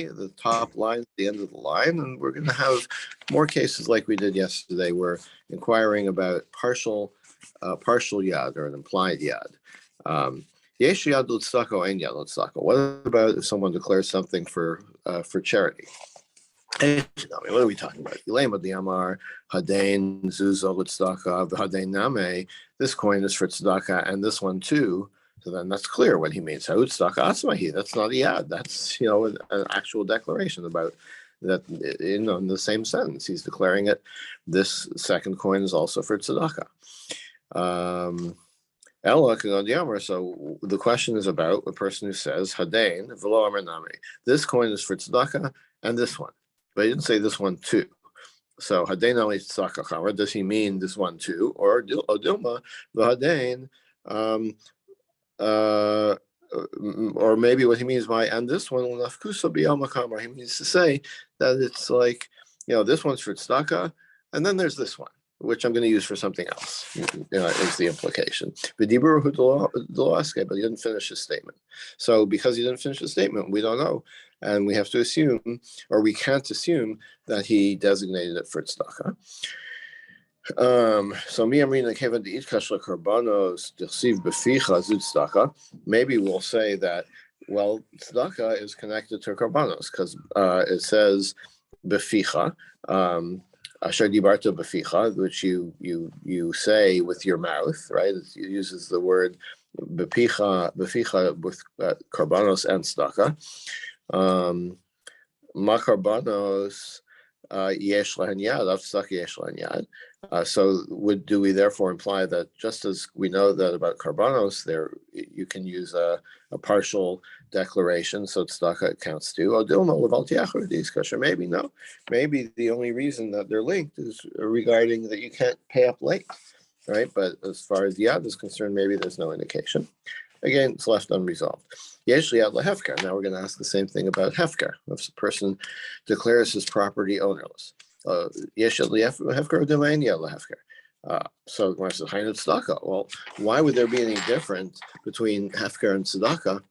the top line, the end of the line, and we're going to have more cases like we did yesterday. We're inquiring about partial yad or an implied yad. Yesh yad l'tzedakah and yad l'tzedakah. What about if someone declares something for charity? What are we talking about? This coin is for tzedakah, and this one too. So then that's clear what he means. That's not a yad. That's an actual declaration about that. In the same sentence, he's declaring it. This second coin is also for tzedakah. So the question is about a person who says Hadain v'lo amar nami. This coin is for tzedakah and this one. But he didn't say this one too. So Hadain ali tzedakah chamar. Does he mean this one too, or Dilma v'Hadain? Or maybe what he means by and this one l'nafkusa b'yom hakamar. He means to say that it's like this one's for tzedakah, and then there's this one, which I'm going to use for something else, is the implication. But he didn't finish his statement. So because he didn't finish his statement, we don't know. And we have to assume, or we can't assume, that he designated it for tzedakah. So maybe we'll say that, well, tzedakah is connected to karbanos because it says beficha, asher dibarta beficha, which you say with your mouth, right? It uses the word beficha with karbanos and tzedakah. Ma karbanos yesh lahen yad, av tzedakah yesh lahen yad. So do we therefore imply that just as we know that about karbanos, there you can use a partial declaration, so tzedakah counts too. Maybe no. Maybe the only reason that they're linked is regarding that you can't pay up late, right? But as far as yad is concerned, maybe there's no indication. Again, it's left unresolved. Yesh yad lehefker. Now we're going to ask the same thing about hefker. If a person declares his property ownerless. Yesh yad lehefker domain yad lehefker. So when I said hainu tzedakah, well, why would there be any difference between hefker and tzedakah?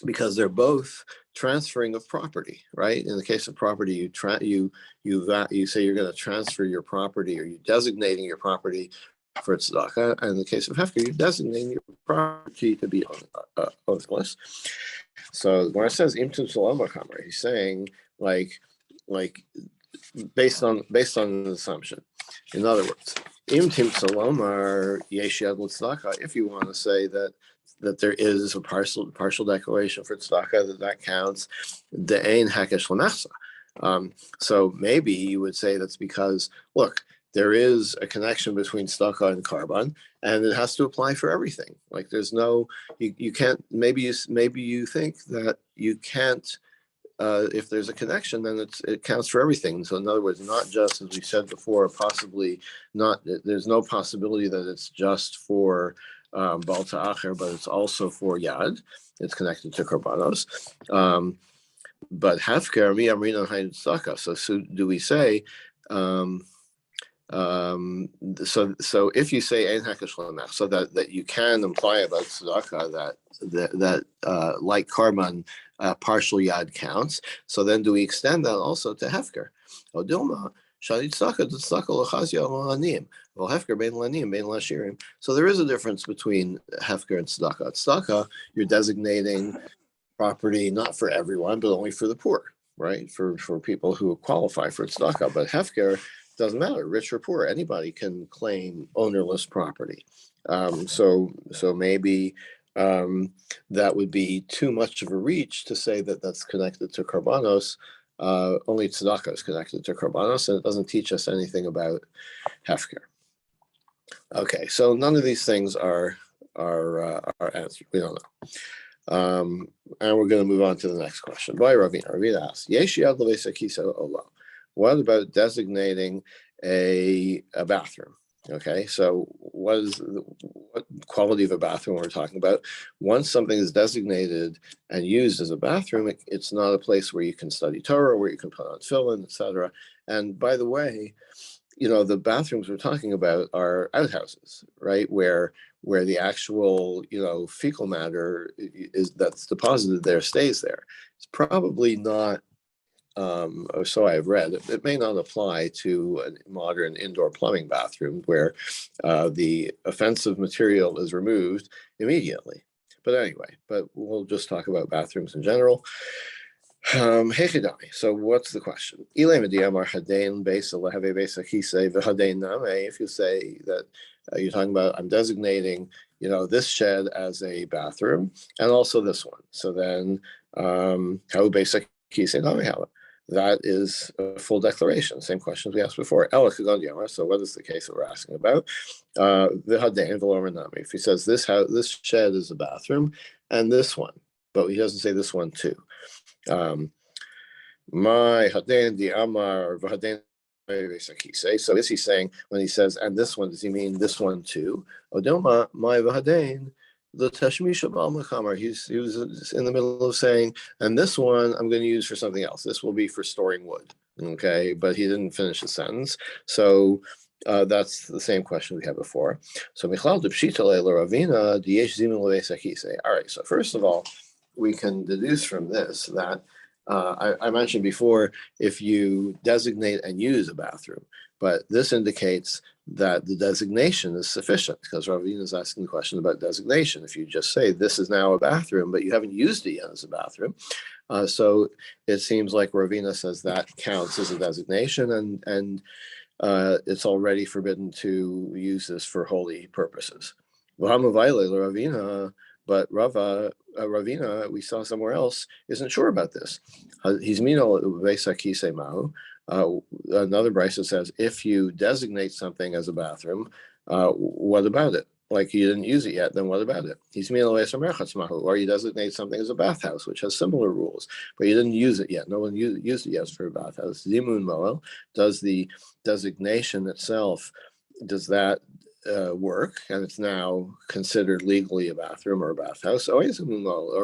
Because they're both transferring of property, right? In the case of property, you say you're going to transfer your property, or you're designating your property for tzedakah, and in the case of hefker, you're designating your property to be ownerless. So when it says imtum salom hakamar, he's saying like based on an assumption. In other words, imtum salom or yesh yad l'tzedakah. If you want to say that there is a partial declaration for tzedakah, that counts, de'ein hakesh l'nechsa. So maybe you would say that's because, look, there is a connection between tzedakah and karban, and it has to apply for everything. Like there's no, you can't, maybe you think that you can't, if there's a connection, then it counts for everything. So in other words, not just, as we said before, possibly not, there's no possibility that it's just for Baal Ta'acher, but it's also for Yad. It's connected to Karbanos. But Hefker, mi amrina hayin tzedakah. So do we say, so if you say ein hakesh l'nech, so that you can imply about tzedakah that like Karban, partial Yad counts. So then do we extend that also to Hefker? Odilma. So there is a difference between hefker and tzedakah. Tzedakah, you're designating property not for everyone, but only for the poor, right? For people who qualify for tzedakah. But hefker doesn't matter, rich or poor. Anybody can claim ownerless property. So maybe that would be too much of a reach to say that that's connected to karbanos. Only tzedakah is connected to karbanos, and it doesn't teach us anything about hefker. Okay, so none of these things are answered. We don't know. And we're going to move on to the next question. By Ravina. Ravina asks, Yesh yad l'vesa kisa ola. What about designating a bathroom? Okay, so what quality of a bathroom we're talking about? Once something is designated and used as a bathroom, it's not a place where you can study Torah, where you can put on tefillin, etc. And by the way, the bathrooms we're talking about are outhouses, right? Where the actual, fecal matter that's deposited there stays there. It's probably not, or so I've read. It may not apply to a modern indoor plumbing bathroom where the offensive material is removed immediately. But anyway, we'll just talk about bathrooms in general. So what's the question? If you say that you're talking about, I'm designating, this shed as a bathroom and also this one. So then, how basic that is a full declaration. Same questions we asked before. So what is the case that we're asking about? If he says this shed is a bathroom and this one, but he doesn't say this one too. My Haden di Amar Vahaden. So is he saying when he says and this one, does he mean this one too? Odoma my Vahaden the Tashmisha Balmakamar. He was in the middle of saying, and this one I'm going to use for something else. This will be for storing wood. Okay, but he didn't finish the sentence. So that's the same question we had before. So Michlal Dipshita Ravina Diesh Zimun Levesakise. All right, so first of all, we can deduce from this that I mentioned before, if you designate and use a bathroom, but this indicates that the designation is sufficient because Ravina is asking the question about designation. If you just say this is now a bathroom, but you haven't used it yet as a bathroom, so it seems like Ravina says that counts as a designation, and it's already forbidden to use this for holy purposes. Ravina, but Ravina, we saw somewhere else, isn't sure about this. He's another brisa says, if you designate something as a bathroom, what about it? Like you didn't use it yet, then what about it? Or you designate something as a bathhouse, which has similar rules, but you didn't use it yet. No one used it yet for a bathhouse. Zimun Moel, does the designation itself, does that work, and it's now considered legally a bathroom or a bathhouse, or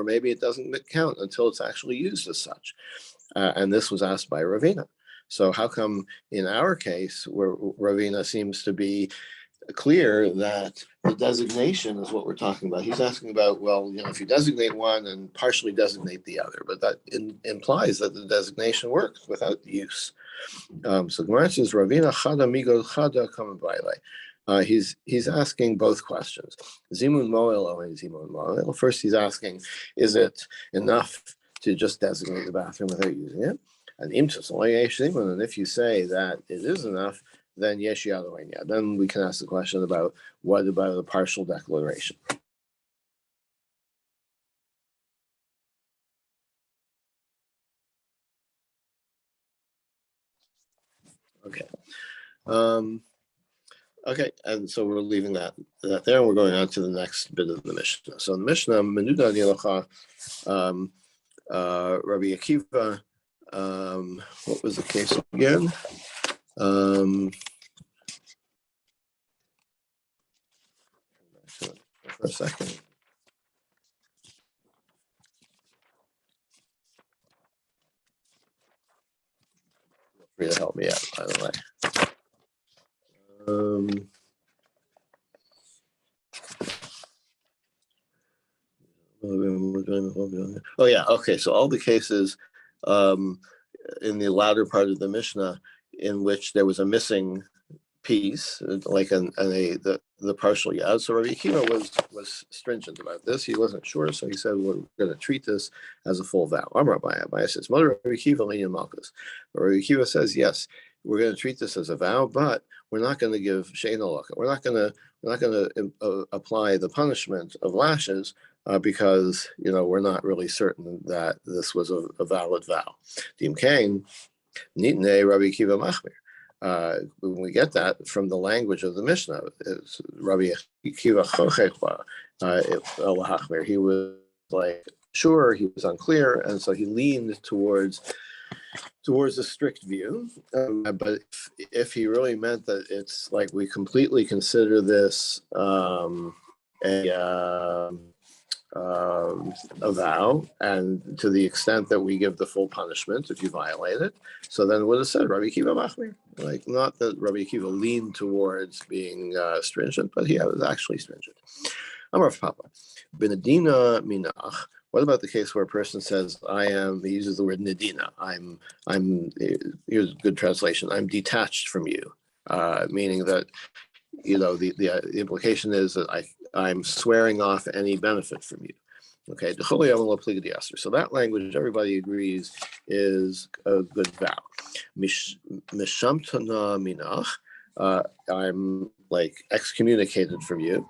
maybe it doesn't count until it's actually used as such. And this was asked by Ravina. So how come in our case, where Ravina seems to be clear that the designation is what we're talking about? He's asking about, well, if you designate one and partially designate the other, but that implies that the designation works without use. So Gemara says, Ravina chada migo chada kama baile. He's asking both questions. Zimun moel or zimun moel. First, he's asking, is it enough to just designate the bathroom without using it? And if you say that it is enough, then yesh yadoenia. Then we can ask the question about what about the partial declaration. Okay. Okay, and so we're leaving that there, and we're going on to the next bit of the Mishnah. So in the Mishnah, Menuda Nilocha, Rabbi Akiva, what was the case again? For a second. Feel free to help me out, by the way. Oh yeah, okay. So all the cases in the latter part of the Mishnah in which there was a missing piece, like the partial yad. So Rabbi Akiva was stringent about this. He wasn't sure, so he said, we're going to treat this as a full vow. Amar Abaya says, Mother Rabbi Akiva lenient malchus. Rabbi Akiva says, yes, we're going to treat this as a vow, but we're not going to give shein halakha. We're not going to apply the punishment of lashes because we're not really certain that this was a valid vow. Dim Kain, nitne Rabbi Akiva machmir. When we get that from the language of the Mishnah, it's Rabbi Akiva chochech lahachmir. He was like sure, he was unclear, and so he leaned towards a strict view. But if he really meant that it's like we completely consider this a vow, and to the extent that we give the full punishment if you violate it. So then it would have said Rabbi Akiva Machmir. Like, not that Rabbi Akiva leaned towards being stringent, but he was actually stringent. Amar Papa, Benedina Minach. What about the case where a person says, I am, he uses the word Nedina, here's a good translation, I'm detached from you, meaning that, the implication is that I'm swearing off any benefit from you. Okay, so that language, everybody agrees, is a good vow. Mishamtana minach, I'm like excommunicated from you.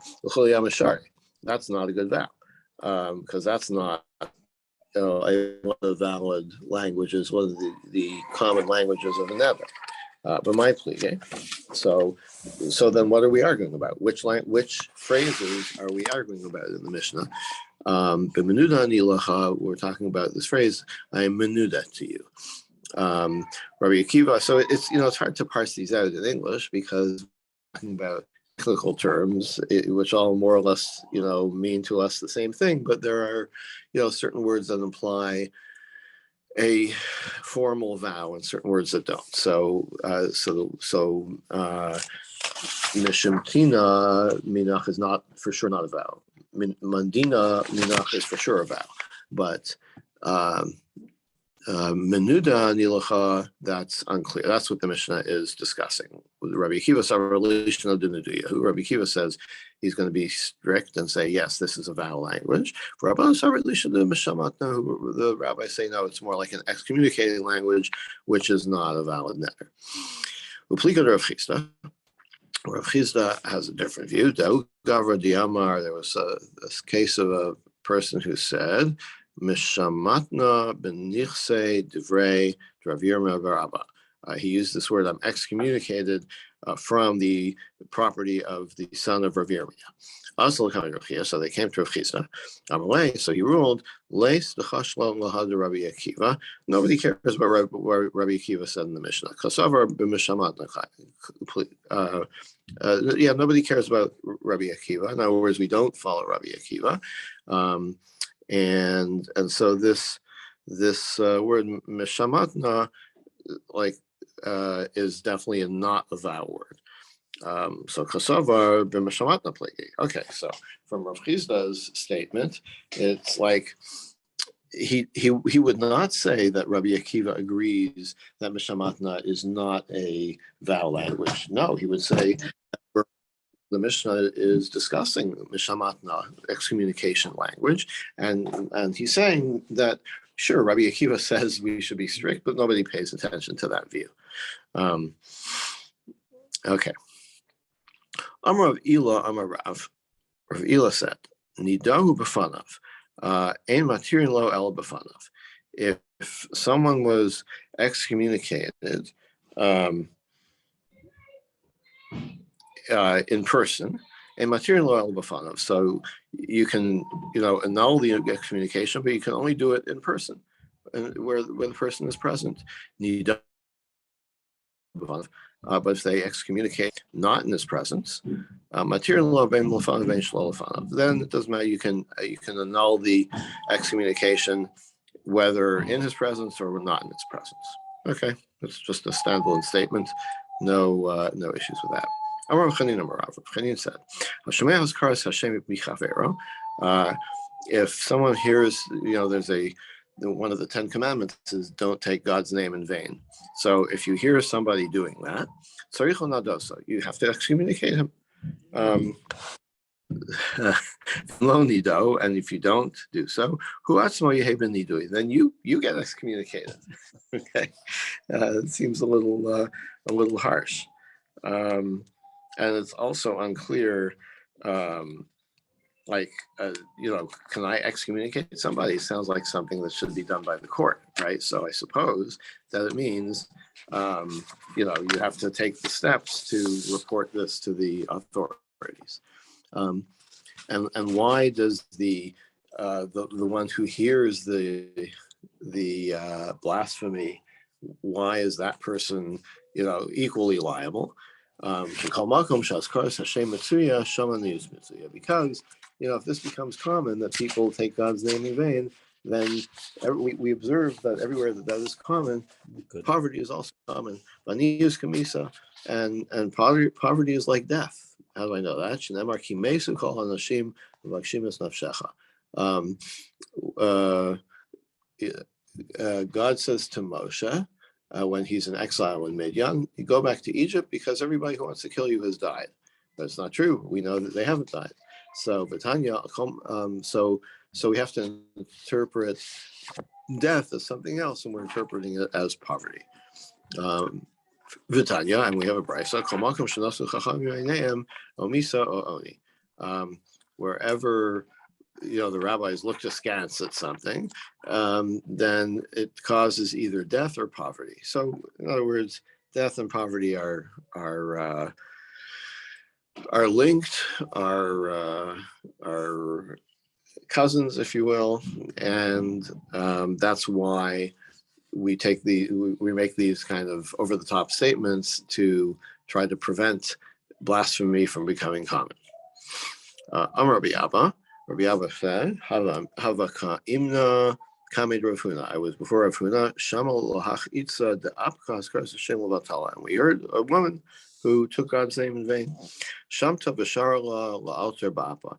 That's not a good vow, because that's not one of the valid languages, one of the common languages of the Nedarim. But my plea, okay? So then what are we arguing about? Which phrases are we arguing about in the Mishnah? B'menuda nilacha, we're talking about this phrase, I am menuda to you. Rabbi Akiva, so it's hard to parse these out in English because we're talking about technical terms, which all more or less, mean to us the same thing, but there are, certain words that imply a formal vow and certain words that don't. So Mishimtina minach is not for sure not a vow. Mandina minach is for sure a vow, but Menuda nilacha, that's unclear. That's what the Mishnah is discussing. Rabbi Akiva saw relation of Dinuduya, who Rabbi Akiva says he's going to be strict and say, yes, this is a vow language. For Rabbi saw relation to Mishamatna, who the rabbis say, no, it's more like an excommunicating language, which is not a valid neder. Uplika Rav Chisda. Rav Chisda has a different view. Da'u Gavra Diamar, there was a case of a person who said, Mishamatna benichse divrei Rav Yirmiyah Barabba. He used this word, I'm excommunicated from the property of the son of Rav Yirmiyah. Also, so they came to Rav Chisda. So he ruled, Leis dechashlo lahad Rabbi Akiva. Nobody cares about what Rabbi Akiva said in the Mishnah. Kasavar b'mishamatna. Nobody cares about Rabbi Akiva. In other words, we don't follow Rabbi Akiva. And so this word mishamatna is definitely not a vow word. So kasavar b'mishamatna pligi. Okay, so from Rav Chisda's statement, it's like he would not say that Rabbi Akiva agrees that mishamatna is not a vow language. No, he would say the Mishnah is discussing mishamatna, excommunication language, and he's saying that sure, Rabbi Akiva says we should be strict, but nobody pays attention to that view. Okay. Amar of Ela, Amar Rav Ela said, Nidahu b'fanav, ein matirin lo el b'fanav. If someone was excommunicated in person, a material oil b'fanav. So you can, annul the excommunication, but you can only do it in person, where the person is present. But if they excommunicate not in his presence, material oil then it doesn't matter. You can annul the excommunication whether in his presence or not in his presence. Okay, it's just a standalone statement. No issues with that. Amar Chanin said, if someone hears, there's one of the 10 commandments is don't take God's name in vain. So if you hear somebody doing that, you have to excommunicate him. And if you don't do so, then you get excommunicated. Okay, it seems a little harsh. And it's also unclear, can I excommunicate somebody? It sounds like something that should be done by the court, right? So I suppose that it means, you have to take the steps to report this to the authorities. And why does the one who hears the blasphemy, why is that person, equally liable? Because if this becomes common that people take God's name in vain, then we observe that everywhere that is common, poverty is also common. Vaniyus kamisa, and poverty is like death. How do I know that? Shneimar ki mesu kol hanashim v'magshim es nafshecha. God says to Moshe, when he's in exile in Midian, you go back to Egypt because everybody who wants to kill you has died. That's not true. We know that they haven't died. So, Batanya, so we have to interpret death as something else, and we're interpreting it as poverty. Vitanya, and we have a brisa, omisa o oni. Wherever the rabbis looked askance at something, then it causes either death or poverty. So, in other words, death and poverty are linked, are cousins, if you will, and that's why we make these kind of over-the-top statements to try to prevent blasphemy from becoming common. Amar Rabbi Abba said, Havaka imna kamed Rav Huna. I was before Rav Huna, Shamal lohach itza de apkas kras Hashem levatala. And we heard a woman who took God's name in vain. Shamta b'sharla la'alter ba'apa.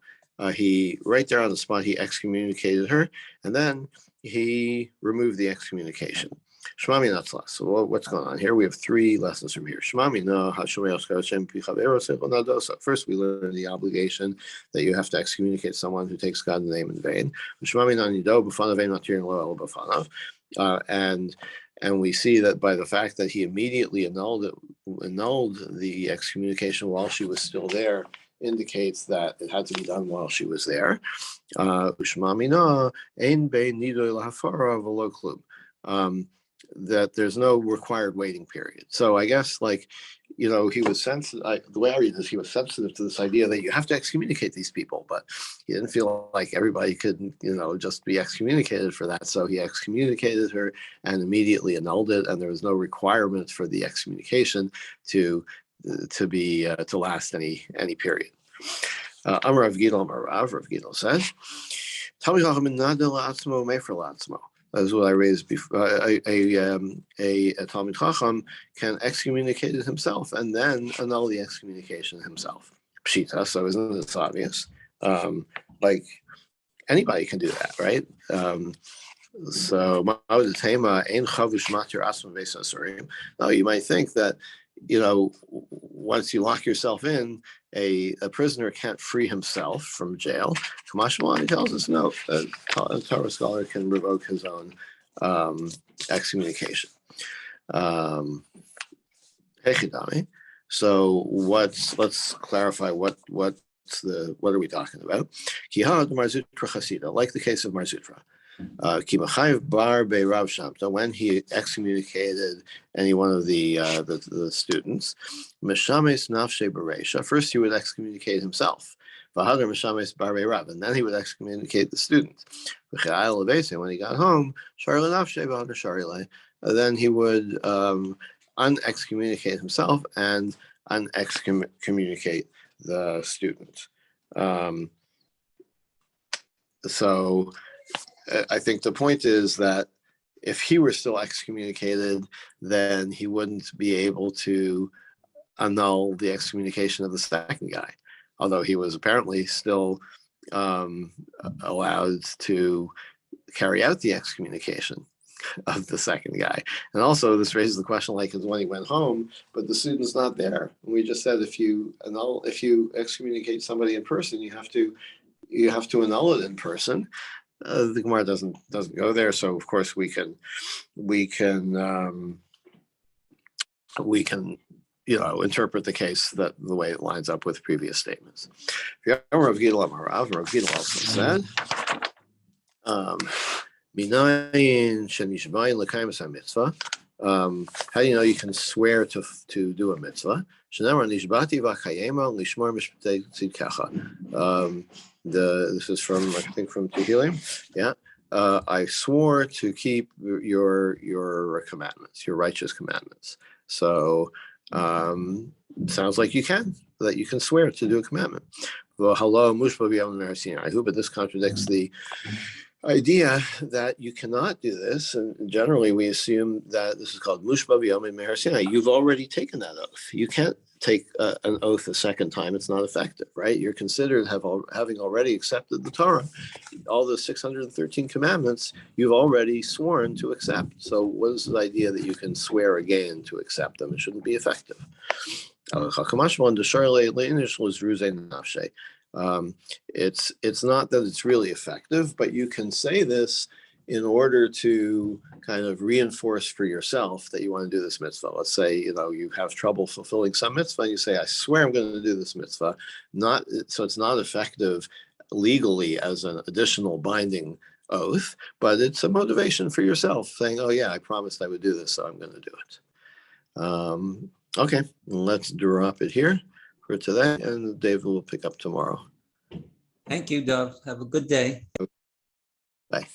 He, right there on the spot, he excommunicated her, and then he removed the excommunication. Shmami Natzla. So what's going on here? We have 3 lessons from here. Shmami no First, we learn the obligation that you have to excommunicate someone who takes God's name in vain. And we see that by the fact that he immediately annulled the excommunication while she was still there, indicates that it had to be done while she was there. That there's no required waiting period. So I guess, he was sensitive. The way I read this, he was sensitive to this idea that you have to excommunicate these people, but he didn't feel like everybody could, just be excommunicated for that. So he excommunicated her and immediately annulled it, and there was no requirement for the excommunication to last any period. Amar Rav Gidol Rav Gidol says, that is what I raised before. A Talmid Chacham can excommunicate it himself and then annul the excommunication himself. Pshita, so isn't this obvious? Anybody can do that, right? So no, you might think that once you lock yourself in, a prisoner can't free himself from jail. Kamash Malani tells us no, a Torah scholar can revoke his own excommunication. So let's clarify what are we talking about? Like the case of Mar Zutra. When he excommunicated any one of the students, first he would excommunicate himself, and then he would excommunicate the student. When he got home, then he would unexcommunicate himself and unexcommunicate the student. So I think the point is that if he were still excommunicated, then he wouldn't be able to annul the excommunication of the second guy, although he was apparently still allowed to carry out the excommunication of the second guy. And also this raises the question, when he went home, but the student's not there. And we just said if you excommunicate somebody in person, you have to annul it in person. The Gemara doesn't go there, so of course we can interpret the case the way it lines up with previous statements. Rav Gidol also said, how do you know you can swear to do a mitzvah? This is from Tehillim. Yeah. I swore to keep your commandments, your righteous commandments. So sounds like you can swear to do a commandment. Hello, Mushba b'yom Har Sinai. But this contradicts the idea that you cannot do this. And generally, we assume that this is called Mushba b'yom Har Sinai. You've already taken that oath. You can't take an oath a second time. It's not effective, right? You're considered having already accepted the Torah. All the 613 commandments you've already sworn to accept. So what is the idea that you can swear again to accept them? It shouldn't be effective. It's not that it's really effective, but you can say this in order to kind of reinforce for yourself that you want to do this mitzvah. Let's say, you have trouble fulfilling some mitzvah, and you say, I swear I'm going to do this mitzvah. So it's not effective legally as an additional binding oath, but it's a motivation for yourself saying, oh yeah, I promised I would do this, so I'm going to do it. Okay, let's drop it here for today, and David will pick up tomorrow. Thank you, Dov. Have a good day. Bye.